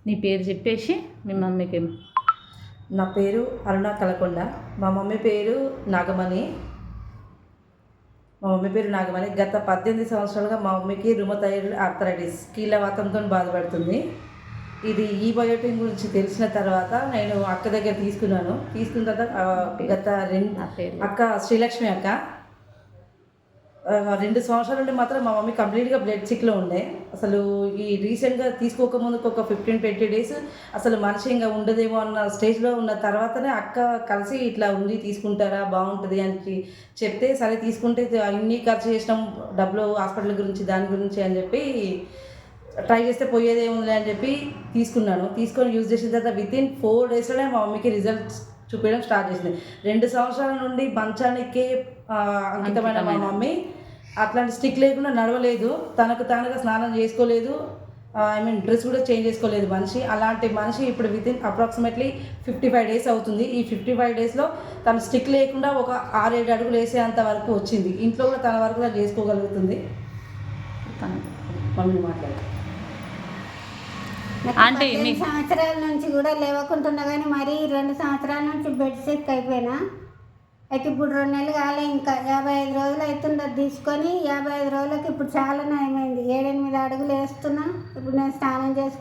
నీ పేరు చెప్పేసి మీ మమ్మీకి. నా పేరు అరుణ కలకొండ. మా మమ్మీ పేరు నాగమణి. గత 18 సంవత్సరాలుగా మా మమ్మీకి రుమటాయిడ్ ఆర్థరైటిస్ కీళ్ళవాతంతో బాధపడుతుంది. ఈ బయోటిన్ గురించి తెలిసిన తర్వాత నేను అక్క దగ్గర తీసుకున్న తర్వాత అక్క శ్రీలక్ష్మి అక్క 2 సంవత్సరాల నుండి మాత్రం మా మమ్మీ కంప్లీట్గా బ్లడ్ సిక్లో ఉండే. అసలు ఈ రీసెంట్గా తీసుకోకముందుకు ఒక 15-20 డేస్ అసలు మనిషి ఇంకా ఉండదేమో అన్న స్టేజ్లో ఉన్న తర్వాతనే అక్క కలిసి ఇట్లా ఉంది, తీసుకుంటారా బాగుంటుంది అని చెప్తే సరే తీసుకుంటే అన్నీ ఖర్చు చేసినాం, డబ్బులు హాస్పిటల్ గురించి దాని గురించి అని చెప్పి ట్రై చేస్తే పోయేదేముంది అని చెప్పి తీసుకొని యూజ్ చేసిన తర్వాత వితిన్ 4 డేస్లోనే మా మమ్మీకి రిజల్ట్స్ చూపించడం స్టార్ట్ చేసింది. 2 సంవత్సరాల నుండి మంచానికే అంకితమైన మా మమ్మీ అట్లాంటి స్టిక్ లేకుండా నడవలేదు, తనకు తానుగా స్నానం చేసుకోలేదు, డ్రెస్ కూడా చేంజ్ చేసుకోలేదు మనిషి. అలాంటి మనిషి ఇప్పుడు వితిన్ అప్రాక్సిమేట్లీ 55 డేస్ అవుతుంది. ఈ 55 డేస్లో తను స్టిక్ లేకుండా ఒక 6-7 అడుగులు వేసేంత వరకు వచ్చింది. ఇంట్లో కూడా తన వరకు కూడా చేసుకోగలుగుతుంది. మమ్మీ మాట్లాడు. అంటే 10 సంవత్సరాల నుంచి కూడా లేవకుంటున్నా కానీ మరీ 2 సంవత్సరాల నుంచి బెడ్ సిక్ అయిపోయినా. అయితే ఇప్పుడు 2 నెలలు కాలే, ఇంకా 55 రోజులు అవుతుండదు తీసుకొని. 55 రోజులకి ఇప్పుడు చాలా నయమైంది. 7-8 అడుగులు వేస్తున్నా. ఇప్పుడు నేను స్నానం చేసుకుంటున్నా.